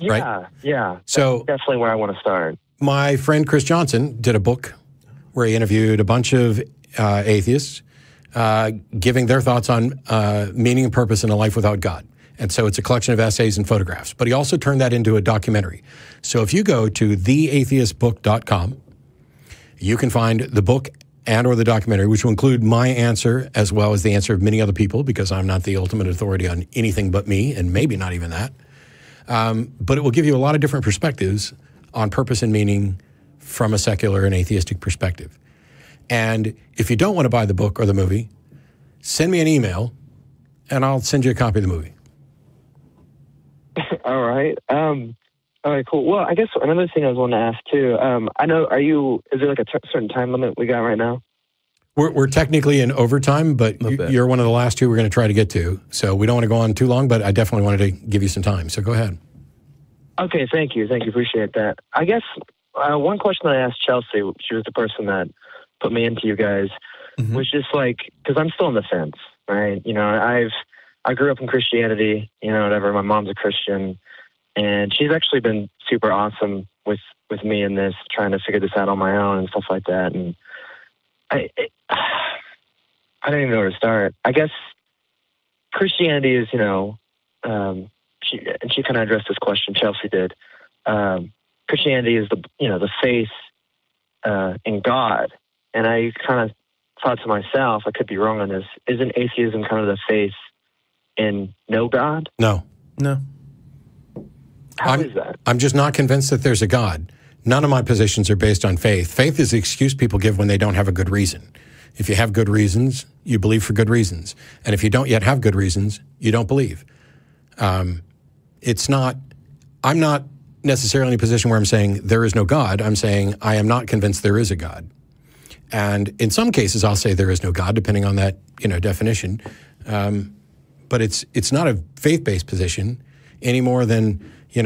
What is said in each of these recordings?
right? Yeah. So that's definitely where I want to start. My friend Chris Johnson did a book where he interviewed a bunch of atheists, giving their thoughts on meaning and purpose in a life without God. And so it's a collection of essays and photographs. But he also turned that into a documentary. So if you go to theatheistbook.com, you can find the book and or the documentary, which will include my answer as well as the answer of many other people, because I'm not the ultimate authority on anything but me, and maybe not even that. But it will give you a lot of different perspectives on purpose and meaning from a secular and atheistic perspective. And if you don't want to buy the book or the movie, send me an email and I'll send you a copy of the movie. All right. All right, cool. Well, I guess another thing I was wanting to ask too, I know, is there like a certain time limit we got right now? We're technically in overtime, but you're one of the last two we're going to try to get to. So we don't want to go on too long, but I definitely wanted to give you some time. So go ahead. Okay, thank you. Appreciate that. I guess one question I asked Chelsea, she was the person that put me into you guys, was just like, because I'm still on the fence, right? You know, I grew up in Christianity, you know, whatever. My mom's a Christian, and she's actually been super awesome with me in this, trying to figure this out on my own and stuff like that. And I don't even know where to start. I guess Christianity is, you know, she kind of addressed this question, Chelsea did. Christianity is the faith in God. And I kind of thought to myself, I could be wrong on this, isn't atheism kind of the faith in no God? No. How is that? I'm just not convinced that there's a God. None of my positions are based on faith. Faith is the excuse people give when they don't have a good reason. If you have good reasons, you believe for good reasons. And if you don't yet have good reasons, you don't believe. I'm not necessarily in a position where I'm saying there is no God. I'm saying I am not convinced there is a God. And in some cases, I'll say there is no God, depending on that, definition. But it's not a faith-based position any more than, do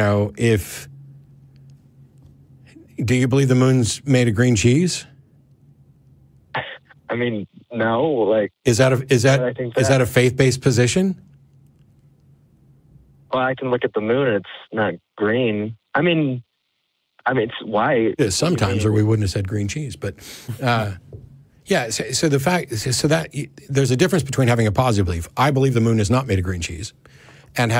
you believe the moon's made of green cheese? I mean, no. Like, is that a faith-based position? Well, I can look at the moon and it's not green. I mean, it's white. It is sometimes, or we wouldn't have said green cheese. But yeah. So that there's a difference between having a positive belief. I believe the moon is not made of green cheese, and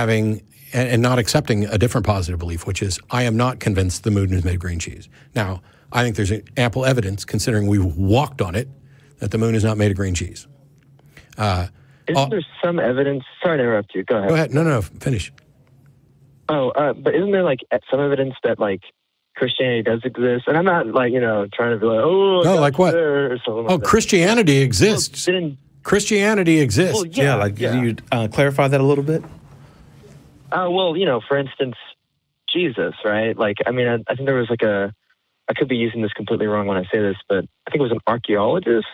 not accepting a different positive belief, which is I am not convinced the moon is made of green cheese. Now, I think there's ample evidence, considering we walked on it, that the moon is not made of green cheese. Isn't there some evidence? Sorry to interrupt you. Go ahead. Go ahead. No, finish. Oh, but isn't there like some evidence that like Christianity does exist? And I'm not like, trying to be like, no, like what? Or something like that. Christianity exists. Christianity exists. Well, Can you clarify that a little bit? Well, for instance, Jesus, right? Like, I mean, I think there was like I could be using this completely wrong when I say this, but I think it was an archaeologist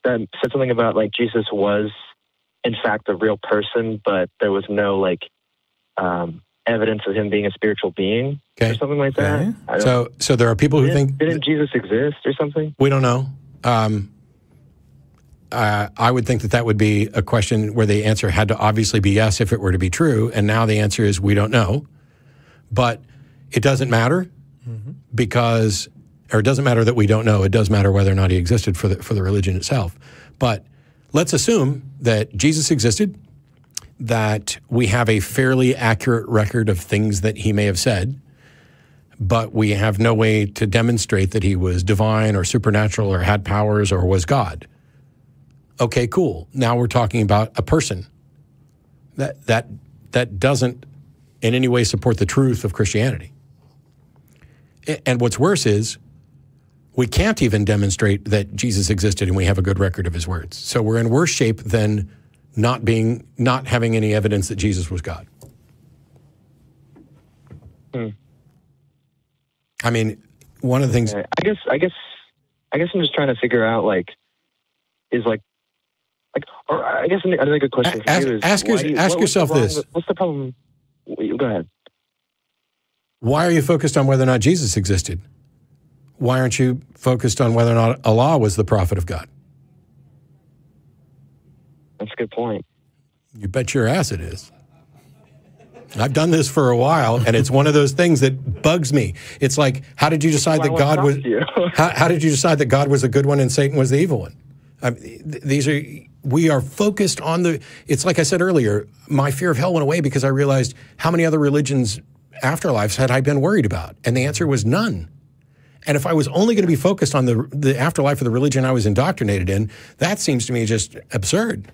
that said something about like Jesus was in fact a real person, but there was no like evidence of him being a spiritual being or something like that. So there are people who think didn't Jesus exist or something? We don't know. I would think that would be a question where the answer had to obviously be yes if it were to be true, and now the answer is we don't know. But it doesn't matter or it doesn't matter that we don't know. It does matter whether or not he existed for the religion itself. But let's assume that Jesus existed, that we have a fairly accurate record of things that he may have said, but we have no way to demonstrate that he was divine or supernatural or had powers or was God. Okay, cool. Now we're talking about a person. That doesn't in any way support the truth of Christianity. And what's worse is we can't even demonstrate that Jesus existed and we have a good record of his words. So we're in worse shape than not having any evidence that Jesus was God. I mean, one of the things. I guess I'm just trying to figure out or I guess another good question for you is ask yourself this. What's the problem? Go ahead. Why are you focused on whether or not Jesus existed? Why aren't you focused on whether or not Allah was the prophet of God? That's a good point. You bet your ass it is. I've done this for a while, and it's one of those things that bugs me. It's like, how did you decide that God was? How did you decide that God was the good one and Satan was the evil one? We are focused on the. It's like I said earlier. My fear of hell went away because I realized how many other religions' afterlives had I been worried about, and the answer was none. And if I was only going to be focused on the afterlife of the religion I was indoctrinated in, that seems to me just absurd.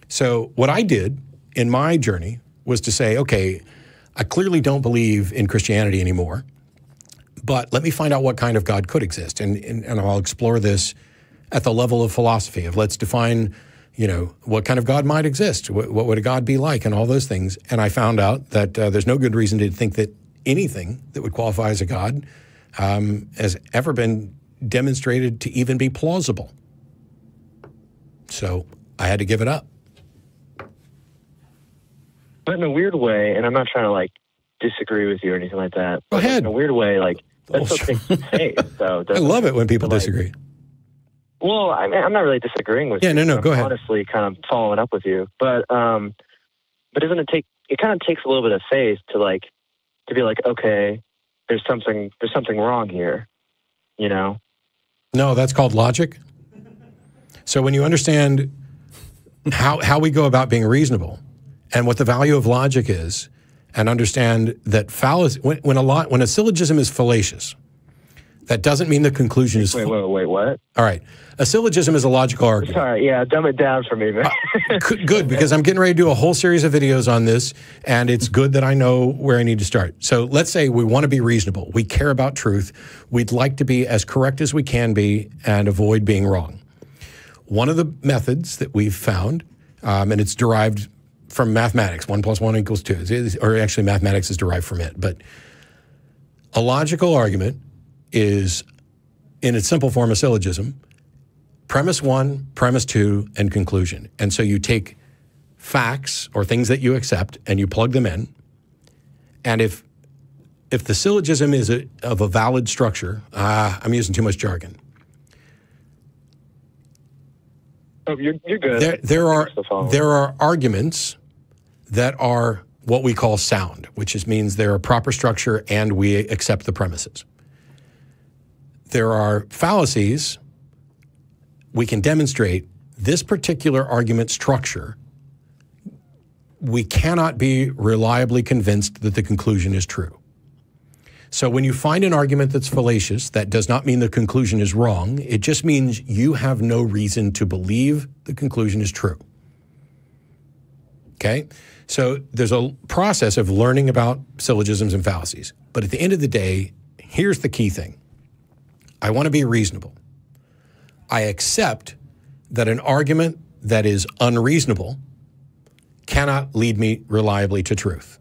So what I did in my journey was to say, okay, I clearly don't believe in Christianity anymore, but let me find out what kind of God could exist. And I'll explore this at the level of philosophy, of let's define, what kind of God might exist, what would a God be like, and all those things. And I found out that there's no good reason to think that anything that would qualify as a God has ever been demonstrated to even be plausible. So I had to give it up. But in a weird way, and I'm not trying to disagree with you or anything like that. Go ahead. In a weird way, that's okay to say. So I love it when people disagree. Well, I'm not really disagreeing with you. Yeah, no, go ahead. Honestly, kind of following up with you, but doesn't it take? It kind of takes a little bit of faith to be like, okay, there's something wrong here, No, that's called logic. So when you understand how we go about being reasonable, and what the value of logic is, and understand that fallacy, when a syllogism is fallacious, that doesn't mean the conclusion is. Wait, what? All right, a syllogism is a logical argument. Sorry, yeah, dumb it down for me, man. Good, because I'm getting ready to do a whole series of videos on this, and it's good that I know where I need to start. So let's say we want to be reasonable. We care about truth. We'd like to be as correct as we can be and avoid being wrong. One of the methods that we've found, and it's derived from mathematics, 1 + 1 = 2, or actually mathematics is derived from it. But a logical argument is, in its simple form, a syllogism, premise 1, premise 2, and conclusion. And so you take facts or things that you accept and you plug them in. And if the syllogism is of a valid structure, I'm using too much jargon. Oh, you're good. There are arguments that are what we call sound, which means they're a proper structure and we accept the premises. There are fallacies. We can demonstrate this particular argument structure. We cannot be reliably convinced that the conclusion is true. So when you find an argument that's fallacious, that does not mean the conclusion is wrong. It just means you have no reason to believe the conclusion is true. Okay? So there's a process of learning about syllogisms and fallacies. But at the end of the day, here's the key thing. I want to be reasonable. I accept that an argument that is unreasonable cannot lead me reliably to truth.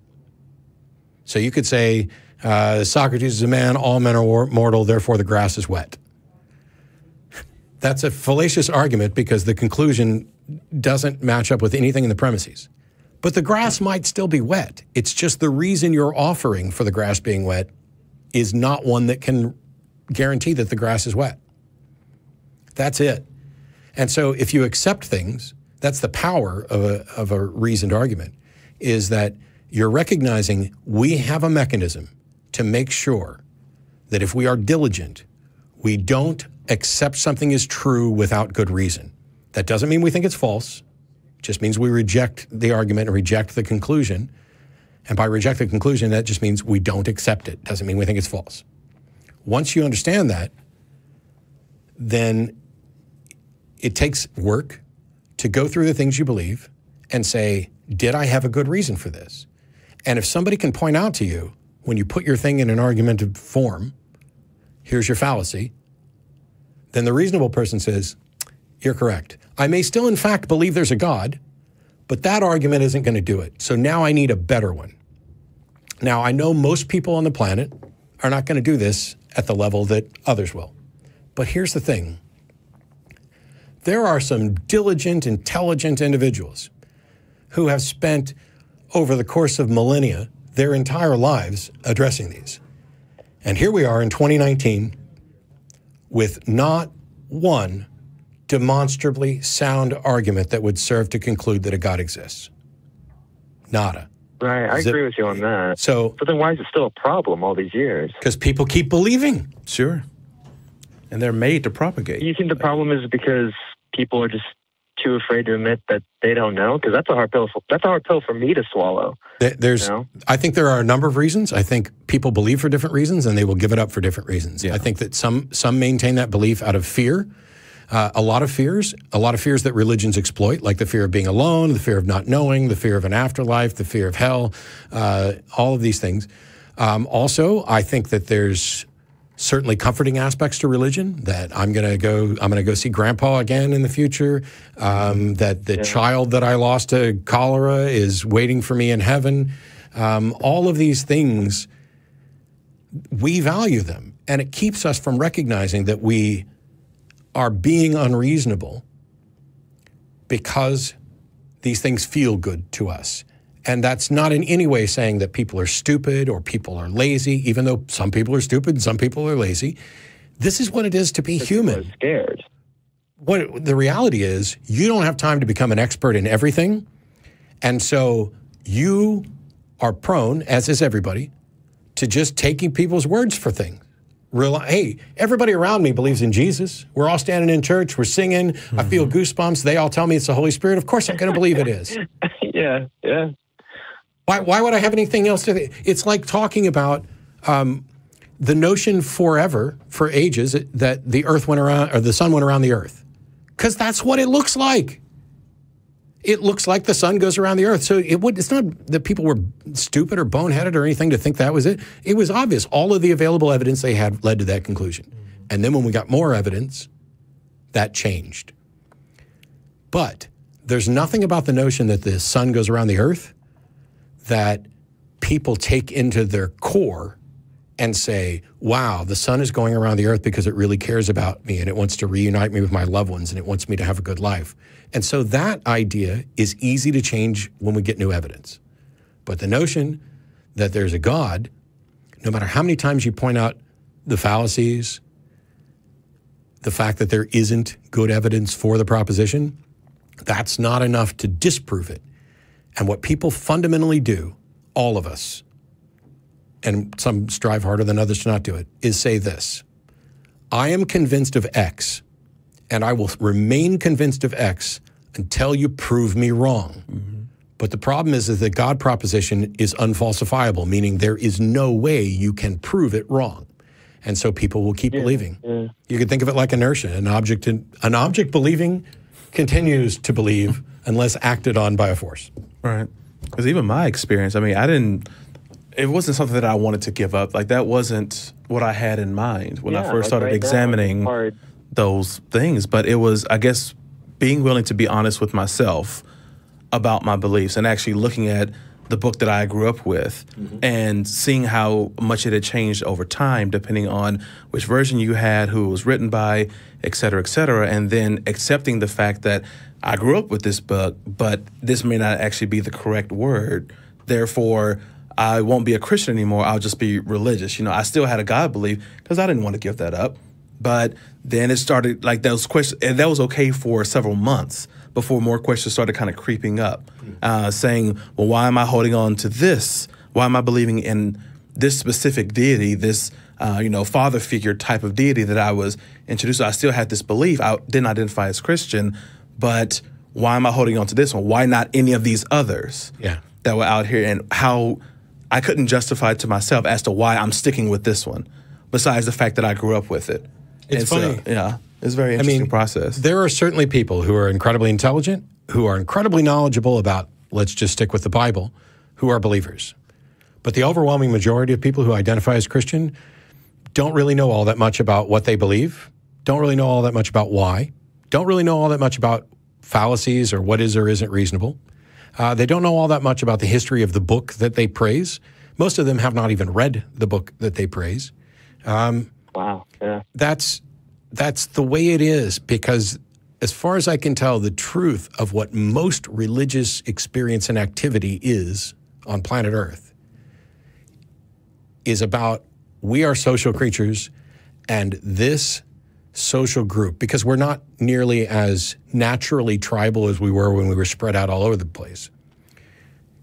So you could say, Socrates is a man, all men are mortal, therefore the grass is wet. That's a fallacious argument because the conclusion doesn't match up with anything in the premises. But the grass might still be wet. It's just the reason you're offering for the grass being wet is not one that can guarantee that the grass is wet. That's it. And so if you accept things, that's the power of a reasoned argument, is that you're recognizing we have a mechanism to make sure that if we are diligent, we don't accept something as true without good reason. That doesn't mean we think it's false. It just means we reject the argument and reject the conclusion. And by reject the conclusion, that just means we don't accept it. Doesn't mean we think it's false. Once you understand that, then it takes work to go through the things you believe and say, did I have a good reason for this? And if somebody can point out to you, when you put your thing in an argumentative form, here's your fallacy, then the reasonable person says, you're correct. I may still, in fact, believe there's a God, but that argument isn't going to do it. So now I need a better one. Now, I know most people on the planet are not going to do this at the level that others will. But here's the thing. There are some diligent, intelligent individuals who have spent, over the course of millennia, their entire lives addressing these. And here we are in 2019 with not one demonstrably sound argument that would serve to conclude that a God exists. Nada. Right, I agree with you on that. So, but then why is it still a problem all these years? Because people keep believing. Sure. And they're made to propagate. You think the problem is because people are just too afraid to admit that they don't know? Because that's a hard pill. That's a hard pill for me to swallow. I think there are a number of reasons. I think people believe for different reasons, and they will give it up for different reasons. Yeah. I think that some maintain that belief out of fear. A lot of fears that religions exploit, like the fear of being alone, the fear of not knowing, the fear of an afterlife, the fear of hell, all of these things. Also, I think that there's certainly comforting aspects to religion, that I'm going to go see Grandpa again in the future, that the child that I lost to cholera is waiting for me in heaven. All of these things, we value them, and it keeps us from recognizing that we are being unreasonable because these things feel good to us. And that's not in any way saying that people are stupid or people are lazy, even though some people are stupid and some people are lazy. This is what it is to be human. People are scared. What the reality is, you don't have time to become an expert in everything. And so you are prone, as is everybody, to just taking people's words for things. Hey, everybody around me believes in Jesus. We're all standing in church. We're singing. I feel goosebumps. They all tell me it's the Holy Spirit. Of course I'm going to believe it is. Yeah. Why would I have anything else to think? It's like talking about the notion forever, for ages, that the earth went around, or the sun went around the earth. Because that's what it looks like. It looks like the sun goes around the earth. So it's not that people were stupid or boneheaded or anything to think that was it. It was obvious. All of the available evidence they had led to that conclusion. And then when we got more evidence, that changed. But there's nothing about the notion that the sun goes around the earth that people take into their core and say, wow, the sun is going around the earth because it really cares about me and it wants to reunite me with my loved ones and it wants me to have a good life. And so that idea is easy to change when we get new evidence. But the notion that there's a God, no matter how many times you point out the fallacies, the fact that there isn't good evidence for the proposition, that's not enough to disprove it. And what people fundamentally do, all of us, and some strive harder than others to not do it, is say this: I am convinced of X, and I will remain convinced of X until you prove me wrong. Mm-hmm. But the problem is that the God proposition is unfalsifiable, meaning there is no way you can prove it wrong. And so people will keep believing. Yeah. You can think of it like inertia. An object believing continues to believe unless acted on by a force. Right. Because even my experience, I mean, it wasn't something that I wanted to give up. Like, that wasn't what I had in mind when I first started examining those things. But it was, I guess, being willing to be honest with myself about my beliefs and actually looking at the book that I grew up with and seeing how much it had changed over time, depending on which version you had, who it was written by, et cetera, and then accepting the fact that I grew up with this book, but this may not actually be the correct word. Therefore, I won't be a Christian anymore. I'll just be religious. You know, I still had a God belief because I didn't want to give that up. But then it started, like, those questions, and that was okay for several months before more questions started kind of creeping up, saying, well, why am I holding on to this? Why am I believing in this specific deity, this, father figure type of deity that I was introduced to? I still had this belief. I didn't identify as Christian, but why am I holding on to this one? Why not any of these others that were out here? And how I couldn't justify it to myself as to why I'm sticking with this one, besides the fact that I grew up with it. It's funny. It's a very interesting process. There are certainly people who are incredibly intelligent, who are incredibly knowledgeable about, let's just stick with the Bible, who are believers. But the overwhelming majority of people who identify as Christian don't really know all that much about what they believe, don't really know all that much about why, don't really know all that much about fallacies or what is or isn't reasonable. They don't know all that much about the history of the book that they praise. Most of them have not even read the book that they praise. Wow. Yeah. That's the way it is, because as far as I can tell, the truth of what most religious experience and activity is on planet Earth is about we are social creatures, and this social group, because we're not nearly as naturally tribal as we were when we were spread out all over the place,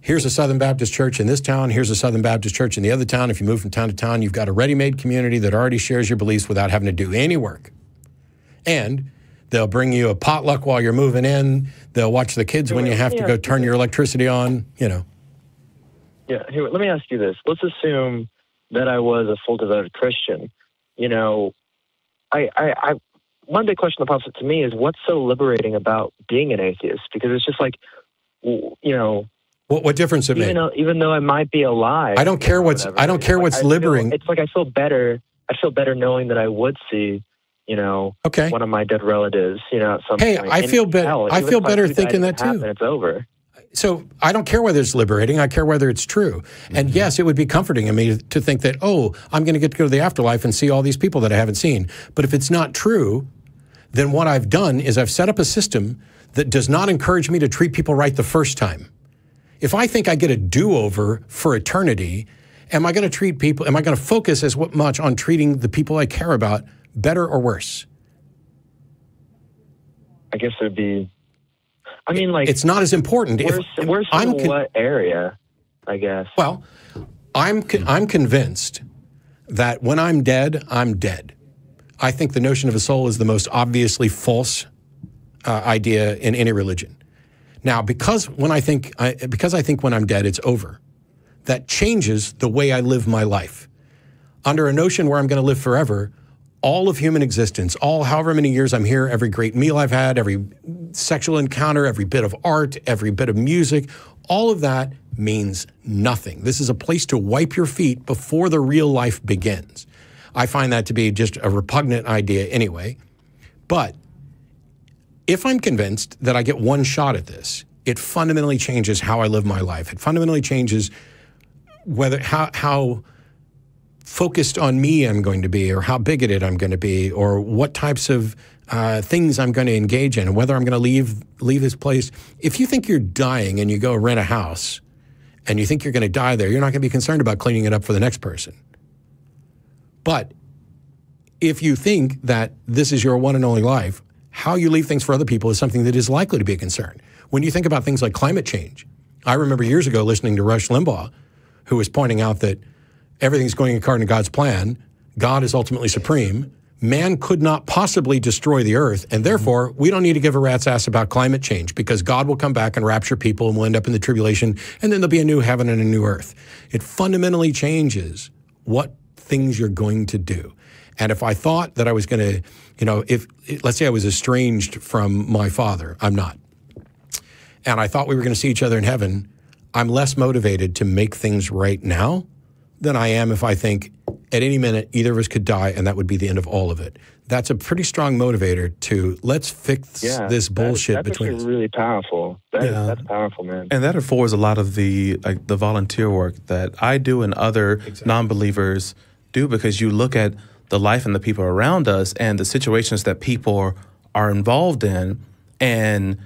here's a Southern Baptist church in this town, here's a Southern Baptist church in the other town. If you move from town to town, you've got a ready-made community that already shares your beliefs without having to do any work. And they'll bring you a potluck while you're moving in. They'll watch the kids when you have to go turn your electricity on, you know. Yeah, here, let me ask you this. Let's assume that I was a full devoted Christian. You know, one big question that pops up to me is what's so liberating about being an atheist? Because it's just like, you know, what difference it makes? Even though I might be alive, I don't care what's liberating. It's like I feel better knowing that I would see, you know, one of my dead relatives, you know, at some point. I feel better thinking that too. And it's over. So I don't care whether it's liberating. I care whether it's true. And yes, it would be comforting in me to think that, oh, I'm going to get to go to the afterlife and see all these people that I haven't seen. But if it's not true, then what I've done is I've set up a system that does not encourage me to treat people right the first time. If I think I get a do-over for eternity, am I going to focus as much on treating the people I care about better or worse? I guess it would be, I mean, like, it's not as important. Worse in what area, I guess? Well, I'm convinced that when I'm dead, I'm dead. I think the notion of a soul is the most obviously false idea in any religion. Now, because I think when I'm dead, it's over, that changes the way I live my life. Under a notion where I'm going to live forever, all of human existence, however many years I'm here, every great meal I've had, every sexual encounter, every bit of art, every bit of music, all of that means nothing. This is a place to wipe your feet before the real life begins. I find that to be just a repugnant idea anyway. But if I'm convinced that I get one shot at this, it fundamentally changes how I live my life. It fundamentally changes how focused on me I'm going to be, or how bigoted I'm going to be, or what types of things I'm going to engage in, and whether I'm going to leave this place. If you think you're dying and you go rent a house and you think you're going to die there, you're not going to be concerned about cleaning it up for the next person. But if you think that this is your one and only life, how you leave things for other people is something that is likely to be a concern. When you think about things like climate change, I remember years ago listening to Rush Limbaugh, who was pointing out that everything's going according to God's plan. God is ultimately supreme. Man could not possibly destroy the earth, and therefore we don't need to give a rat's ass about climate change, because God will come back and rapture people and we'll end up in the tribulation, and then there'll be a new heaven and a new earth. It fundamentally changes what things you're going to do. And if I thought that I was going to, you know, let's say I was estranged from my father, I'm not, and I thought we were going to see each other in heaven, I'm less motivated to make things right now than I am if I think at any minute either of us could die and that would be the end of all of it. That's a pretty strong motivator to let's fix this bullshit between us. That's really powerful. That's powerful, man. And that affords a lot of the volunteer work that I do and other non-believers do, because you look at the life and the people around us and the situations that people are involved in, and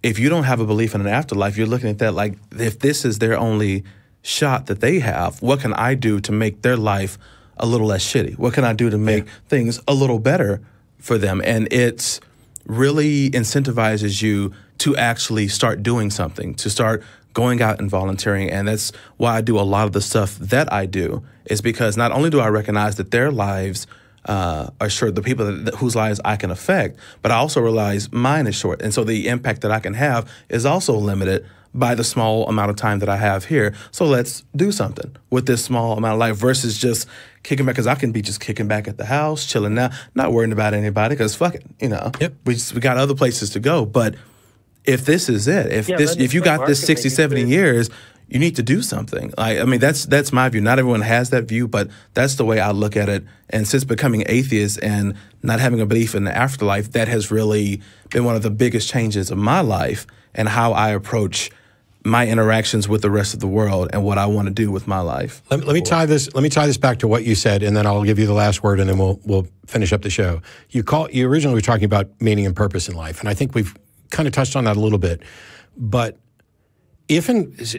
if you don't have a belief in an afterlife, you're looking at that like, if this is their only shot that they have, what can I do to make their life a little less shitty? What can I do to make things a little better for them? And it really incentivizes you to actually start doing something, to start going out and volunteering. And that's why I do a lot of the stuff that I do, is because not only do I recognize that their lives are short, the people whose lives I can affect, but I also realize mine is short. And so the impact that I can have is also limited by the small amount of time that I have here. So let's do something with this small amount of life versus just kicking back, because I can be just kicking back at the house, chilling now, not worrying about anybody, because fuck it, you know, we got other places to go. But if this is it, if you got this 60, 70 years, you need to do something. I mean, that's my view. Not everyone has that view, but that's the way I look at it. And since becoming atheist and not having a belief in the afterlife, that has really been one of the biggest changes of my life and how I approach my interactions with the rest of the world and what I want to do with my life. Let me tie this back to what you said, and then I'll give you the last word, and then we'll finish up the show. You originally were talking about meaning and purpose in life, and I think we've kind of touched on that a little bit. But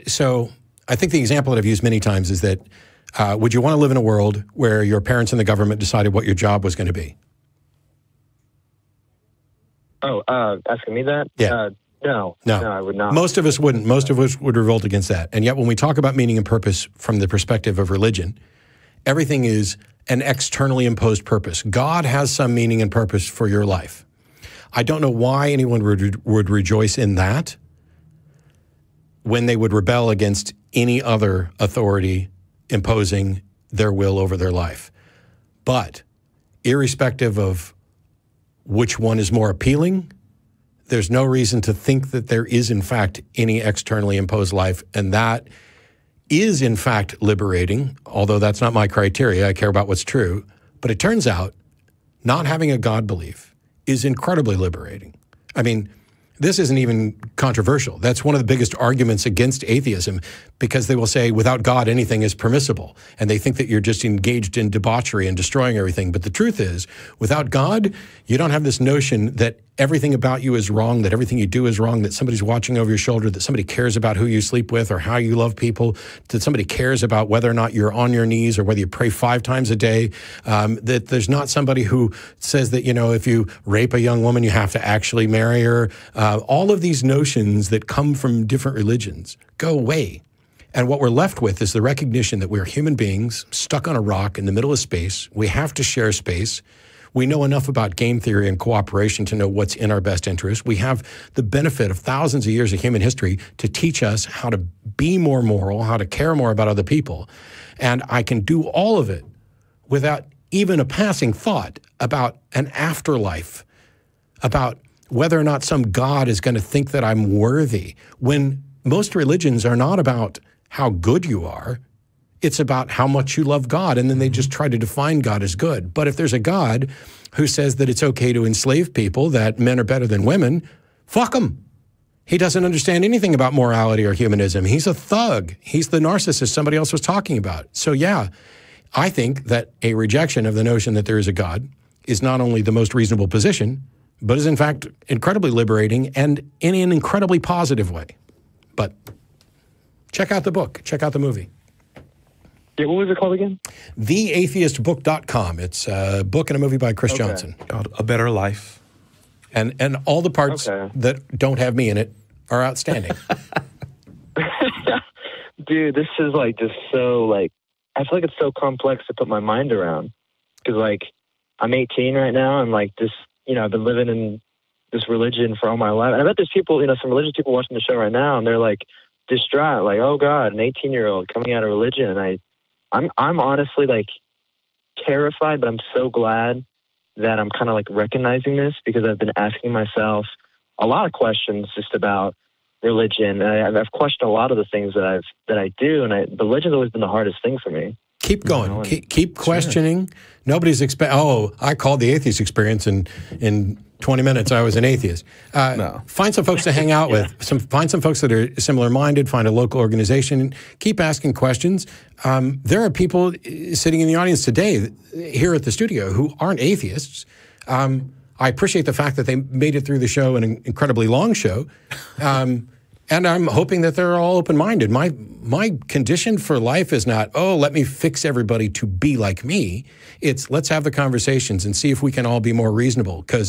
so I think the example that I've used many times is that would you want to live in a world where your parents and the government decided what your job was going to be? Oh, asking me that? Yeah. No, I would not. Most of us wouldn't. Most of us would revolt against that. And yet when we talk about meaning and purpose from the perspective of religion, everything is an externally imposed purpose. God has some meaning and purpose for your life. I don't know why anyone would rejoice in that when they would rebel against any other authority imposing their will over their life. But irrespective of which one is more appealing, there's no reason to think that there is, in fact, any externally imposed life. And that is, in fact, liberating, although that's not my criteria. I care about what's true. But it turns out not having a God belief is incredibly liberating. I mean, this isn't even controversial. That's one of the biggest arguments against atheism, because they will say, without God, anything is permissible. And they think that you're just engaged in debauchery and destroying everything. But the truth is, without God, you don't have this notion that everything about you is wrong, that everything you do is wrong, that somebody's watching over your shoulder, that somebody cares about who you sleep with or how you love people, that somebody cares about whether or not you're on your knees or whether you pray 5 times a day, that there's not somebody who says that, you know, if you rape a young woman, you have to actually marry her. All of these notions that come from different religions go away. And what we're left with is the recognition that we're human beings stuck on a rock in the middle of space. We have to share space. We know enough about game theory and cooperation to know what's in our best interest. We have the benefit of thousands of years of human history to teach us how to be more moral, how to care more about other people. And I can do all of it without even a passing thought about an afterlife, about whether or not some God is going to think that I'm worthy, when most religions are not about how good you are. It's about how much you love God, and then they just try to define God as good. But if there's a God who says that it's okay to enslave people, that men are better than women, fuck him. He doesn't understand anything about morality or humanism. He's a thug. He's the narcissist somebody else was talking about. So yeah, I think that a rejection of the notion that there is a God is not only the most reasonable position, but is in fact incredibly liberating and in an incredibly positive way. But check out the book. Check out the movie. Yeah, what was it called again? TheAtheistBook.com. It's a book and a movie by Chris Johnson. A Better Life. And all the parts that don't have me in it are outstanding. Dude, this is like just so like, I feel like it's so complex to put my mind around. Because like, I'm 18 right now, and like this, you know, I've been living in this religion for all my life. And I bet there's people, you know, some religious people watching the show right now, and they're like distraught, like, oh God, an 18-year-old coming out of religion. And I'm honestly like terrified, but I'm so glad that I'm kind of like recognizing this, because I've been asking myself a lot of questions just about religion. And I've questioned a lot of the things that I do, and religion's always been the hardest thing for me. Keep going. You know, keep questioning. Sure. Nobody's I called the Atheist Experience, and in 20 minutes I was an atheist. No. Find some folks to hang out with. Find some folks that are similar-minded. Find a local organization. Keep asking questions. There are people sitting in the audience today here at the studio who aren't atheists. I appreciate the fact that they made it through the show, an incredibly long show. And I'm hoping that they're all open-minded. My condition for life is not, oh, let me fix everybody to be like me. It's let's have the conversations and see if we can all be more reasonable. Because